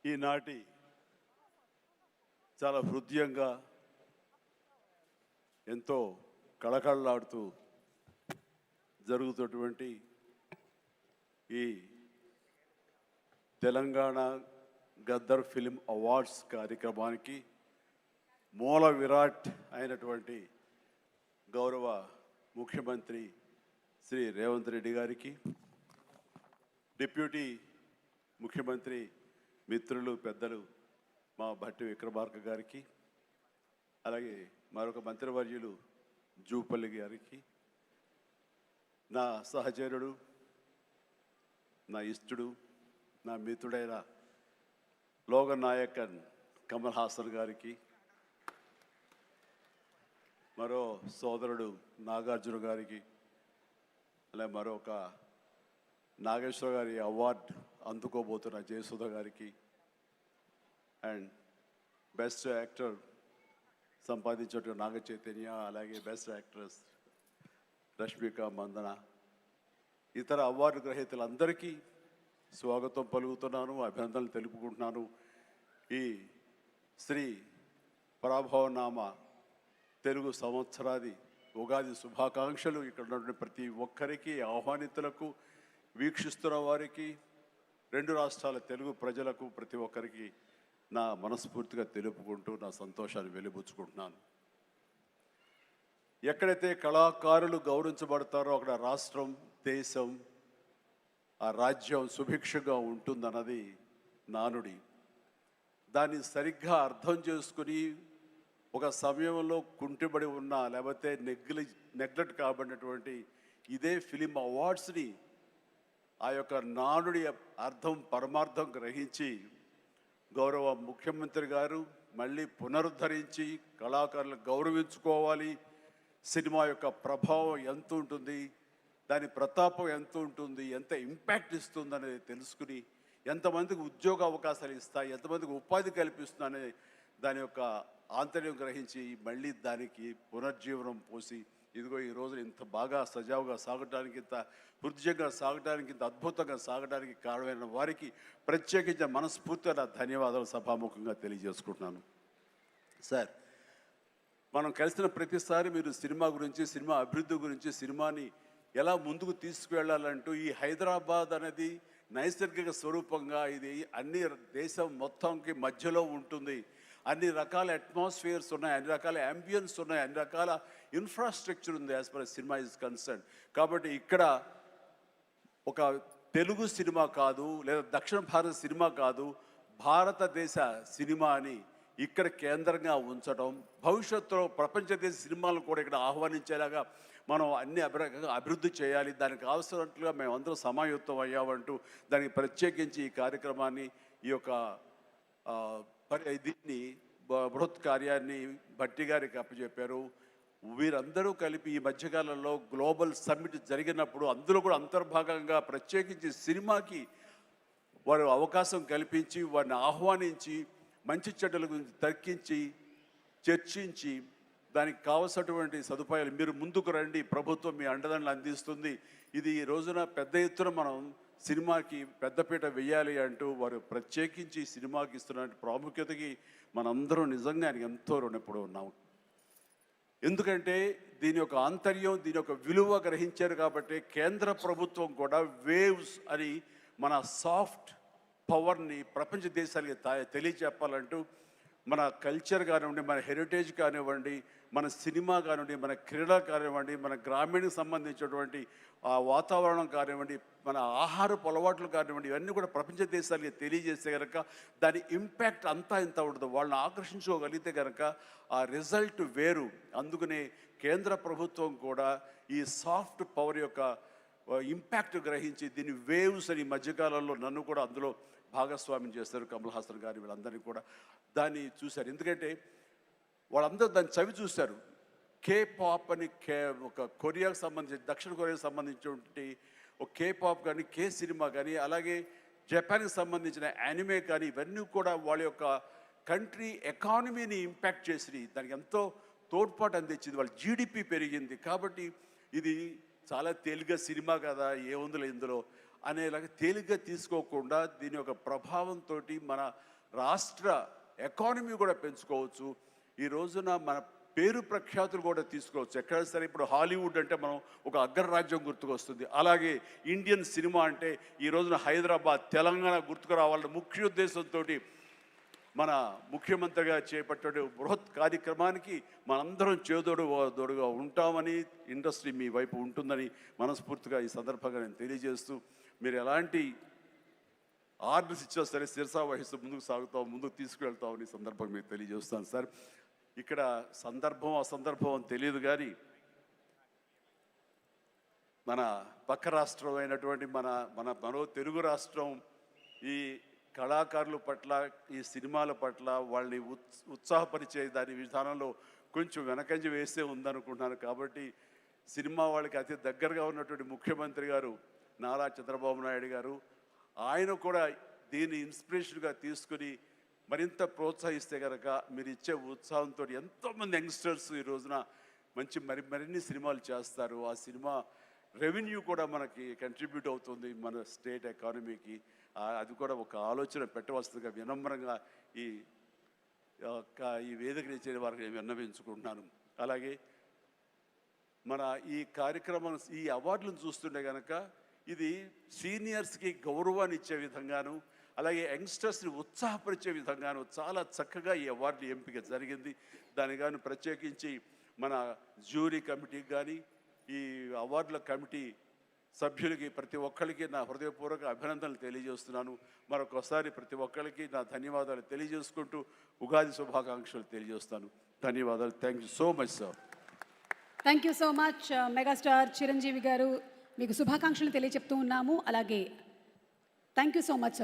ఈనాటి చాలా హృదయంగా ఎంతో కళకళలాడుతూ జరుగుతున్నటువంటి ఈ తెలంగాణ గద్దర్ ఫిలిం అవార్డ్స్ కార్యక్రమానికి మూల విరాట్ అయినటువంటి గౌరవ ముఖ్యమంత్రి శ్రీ రేవంత్ రెడ్డి గారికి, డిప్యూటీ ముఖ్యమంత్రి మిత్రులు పెద్దలు మా భట్టి విక్రమార్క గారికి, అలాగే మరొక మంత్రివర్యులు జూపల్లి గారికి, నా సహచరుడు, నా ఇష్టడు, నా మిత్రుడైన లోగన్ నాయకన్ కమల్ హాసన్ గారికి, మరో సోదరుడు నాగార్జున గారికి, అలాగే మరొక నాగేశ్వర గారి అవార్డు అందుకోబోతున్న జయసుధ గారికి, and best actor సంపాదించేటువంటి Naga Chaitanya, అలాగే బెస్ట్ యాక్ట్రెస్ రష్మిక మందన, ఇతర అవార్డు గ్రహీతలందరికీ స్వాగతం పలుకుతున్నాను, అభినందనలు తెలుపుకుంటున్నాను. ఈ శ్రీ పరాభవనామ తెలుగు సంవత్సరాది ఉగాది శుభాకాంక్షలు ఇక్కడ ఉన్నటువంటి ప్రతి ఒక్కరికి, ఆహ్వానితులకు, వీక్షిస్తున్న వారికి, రెండు రాష్ట్రాల తెలుగు ప్రజలకు ప్రతి ఒక్కరికి నా మనస్ఫూర్తిగా తెలుపుకుంటూ నా సంతోషాన్ని వెలిబుచ్చుకుంటున్నాను. ఎక్కడైతే కళాకారులు గౌరవించబడతారో అక్కడ రాష్ట్రం, దేశం, ఆ రాజ్యం సుభిక్షంగా ఉంటుందన్నది నానుడి. దాన్ని సరిగ్గా అర్థం చేసుకుని ఒక సమయంలో కుంటిబడి ఉన్న, లేకపోతే నెగ్లెక్ట్ కాబడినటువంటి ఇదే ఫిలిం అవార్డ్స్ని ఆ యొక్క నానుడి అర్థం పరమార్థం గ్రహించి గౌరవ ముఖ్యమంత్రి గారు మళ్ళీ పునరుద్ధరించి కళాకారులను గౌరవించుకోవాలి, సినిమా యొక్క ప్రభావం ఎంత ఉంటుంది, దాని ప్రతాపం ఎంత ఉంటుంది, ఎంత ఇంపాక్ట్ ఇస్తుంది అనేది తెలుసుకుని ఎంతమందికి ఉద్యోగ అవకాశాలు ఇస్తాయి, ఎంతమందికి ఉపాధి కల్పిస్తుందనే దాని యొక్క ఆంతర్యం గ్రహించి మళ్ళీ దానికి పునర్జీవనం పోసి ఇదిగో ఈ రోజు ఇంత బాగా సజావుగా సాగడానికి, ఇంత హృదయంగా సాగడానికి, ఇంత అద్భుతంగా సాగడానికి కారణమైన వారికి ప్రత్యేకించిన మనస్ఫూర్తిగా నా ధన్యవాదాలు సభాముఖంగా తెలియజేసుకుంటున్నాను. సార్, మనం కలిసిన ప్రతిసారి మీరు సినిమా గురించి, సినిమా అభివృద్ధి గురించి, సినిమాని ఎలా ముందుకు తీసుకువెళ్ళాలంటూ, ఈ హైదరాబాద్ అనేది నైసర్గిక స్వరూపంగా ఇది అన్ని దేశం మొత్తంకి మధ్యలో ఉంటుంది, అన్ని రకాల అట్మాస్ఫియర్స్ ఉన్నాయి, అన్ని రకాల అంబియన్స్ ఉన్నాయి, అన్ని రకాల ఇన్ఫ్రాస్ట్రక్చర్ ఉంది as per cinema is concern. కాబట్టి ఇక్కడ ఒక తెలుగు సినిమా కాదు, లేదా దక్షిణ భారత సినిమా కాదు, భారతదేశ సినిమా అని ఇక్కడ కేంద్రంగా ఉంచడం, భవిష్యత్తులో ప్రపంచ దేశ సినిమాలను కూడా ఇక్కడ ఆహ్వానించేలాగా మనం అన్ని అభివృద్ధి చేయాలి, దానికి అవసరట్లుగా మేమందరం సమాయుత్తం అయ్యామంటూ దానికి ప్రత్యేకించి ఈ కార్యక్రమాన్ని, ఈ యొక్క దీన్ని బృహత్ కార్యాన్ని భట్టి గారికి అప్పచెప్పారు. వీరందరూ కలిపి ఈ మధ్యకాలంలో గ్లోబల్ సమ్మిట్ జరిగినప్పుడు అందులో కూడా అంతర్భాగంగా ప్రత్యేకించి సినిమాకి వారు అవకాశం కల్పించి, వారిని ఆహ్వానించి, మంచి చెడ్డల గురించి తర్కించి, చర్చించి, దానికి కావలసినటువంటి సదుపాయాలు మీరు ముందుకు రండి, ప్రభుత్వం మీ అండదండలు అందిస్తుంది, ఇది ఈ రోజున పెద్ద ఎత్తున మనం సినిమాకి పెద్దపీట వెయ్యాలి అంటూ వారు ప్రత్యేకించి సినిమాకి ఇస్తున్న ప్రాముఖ్యతకి మనందరం నిజంగా ఆయనకి ఎంతో రుణపడి ఉన్నాము. ఎందుకంటే దీని యొక్క ఆంతర్యం, దీని యొక్క విలువ గ్రహించారు కాబట్టి కేంద్ర ప్రభుత్వం కూడా వేవ్స్ అని మన సాఫ్ట్ పవర్ని ప్రపంచ దేశాలకి తెలియచెప్పాలంటూ మన కల్చర్ కానివ్వండి, మన హెరిటేజ్ కానివ్వండి, మన సినిమా కానివ్వండి, మన క్రీడ కానివ్వండి, మన గ్రామీణకు సంబంధించినటువంటి ఆ వాతావరణం కానివ్వండి, మన ఆహారపు అలవాట్లు కానివ్వండి, ఇవన్నీ కూడా ప్రపంచ దేశాలకి తెలియజేస్తే కనుక దాని ఇంపాక్ట్ అంతా ఇంత ఉండదు. వాళ్ళని ఆకర్షించుకోగలిగితే కనుక ఆ రిజల్ట్ వేరు. అందుకనే కేంద్ర ప్రభుత్వం కూడా ఈ సాఫ్ట్ పవర్ యొక్క ఇంపాక్ట్ గ్రహించి దీని వేవ్స్ అని మధ్యకాలంలో నన్ను కూడా అందులో భాగస్వామ్యం చేస్తారు, కమల్ హాసన్ గారి వీళ్ళందరినీ కూడా దాన్ని చూశారు. ఎందుకంటే వాళ్ళందరూ దాన్ని చవి చూశారు. కే పాప్ అని ఒక కొరియాకు సంబంధించి, దక్షిణ కొరియాకు సంబంధించినటువంటి ఒక కే పాప్ కానీ, కే సినిమా కానీ, అలాగే జపాన్కి సంబంధించిన యానిమే కానీ, ఇవన్నీ కూడా వాళ్ళ యొక్క కంట్రీ ఎకానమీని ఇంపాక్ట్ చేసి దానికి ఎంతో తోడ్పాటు అందించింది, వాళ్ళ జీడిపి పెరిగింది. కాబట్టి ఇది చాలా తేలిగ్గా సినిమా కదా, ఏముందిలే ఇందులో అనేలాగా తేలిగ్గా తీసుకోకుండా దీని యొక్క ప్రభావంతో మన రాష్ట్ర ఎకానమీ కూడా పెంచుకోవచ్చు. ఈ రోజున మన పేరు ప్రఖ్యాతులు కూడా తీసుకోవచ్చు. ఎక్కడ సరే ఇప్పుడు హాలీవుడ్ అంటే మనం ఒక అగ్రరాజ్యం గుర్తుకొస్తుంది. అలాగే ఇండియన్ సినిమా అంటే ఈ రోజున హైదరాబాద్, తెలంగాణ గుర్తుకు రావాలన్న ముఖ్య ఉద్దేశంతో మన ముఖ్యమంత్రిగా చేపట్టే బృహత్ కార్యక్రమానికి మనందరం చేదోడుగా ఉంటామని, ఇండస్ట్రీ మీ వైపు ఉంటుందని మనస్ఫూర్తిగా ఈ సందర్భంగా నేను తెలియజేస్తూ, మీరు ఎలాంటి ఆర్డర్స్ ఇచ్చినా సరే శిరసా వహిస్తూ ముందుకు తీసుకువెళ్తామని ఈ సందర్భంగా మీకు తెలియజేస్తాను సార్. ఇక్కడ సందర్భం అసందర్భం అని తెలియదు కానీ మన పక్క రాష్ట్రం అయినటువంటి మనో తెలుగు రాష్ట్రం ఈ కళాకారుల పట్ల, ఈ సినిమాల పట్ల వాళ్ళని ఉత్సాహపరిచే దాని విధానంలో కొంచెం వెనకంజ వేస్తే ఉందనుకుంటున్నాను. కాబట్టి సినిమా వాళ్ళకి అతి దగ్గరగా ఉన్నటువంటి ముఖ్యమంత్రి గారు నారా చంద్రబాబు నాయుడు గారు, ఆయన కూడా దీన్ని ఇన్స్పిరేషన్గా తీసుకుని మరింత ప్రోత్సహిస్తే కనుక మీరు ఇచ్చే ఉత్సాహంతో ఎంతోమంది యంగ్స్టర్స్ ఈ రోజున మరిన్ని సినిమాలు చేస్తారు. ఆ సినిమా రెవెన్యూ కూడా మనకి కంట్రిబ్యూట్ అవుతుంది మన స్టేట్ ఎకానమీకి. అది కూడా ఒక ఆలోచన పెట్టవలసిందిగా వినమ్రంగా ఈ వేదికని ఇచ్చే వారికి నేను విన్నవించుకుంటున్నాను. అలాగే మన ఈ కార్యక్రమం, ఈ అవార్డులను చూస్తుంటే కనుక ఇది సీనియర్స్కి గౌరవాన్ని ఇచ్చే విధంగాను, అలాగే యంగ్స్టర్స్ని ఉత్సాహపరిచే విధంగాను చాలా చక్కగా ఈ అవార్డు ఎంపిక జరిగింది. దానికి కానీ ప్రత్యేకించి మన జ్యూరీ కమిటీకి కానీ, ఈ అవార్డుల కమిటీ సభ్యులకి ప్రతి ఒక్కరికి నా హృదయపూర్వక అభినందనలు తెలియజేస్తున్నాను. మరొకసారి ప్రతి ఒక్కరికి నా ధన్యవాదాలు తెలియజేసుకుంటూ ఉగాది శుభాకాంక్షలు తెలియజేస్తాను. ధన్యవాదాలు. Thank you so much sir. Thank you so much megastar Chiranjeevi గారు, మీకు శుభాకాంక్షలు తెలియజెప్తూ ఉన్నాము. అలాగే thank you so much sir.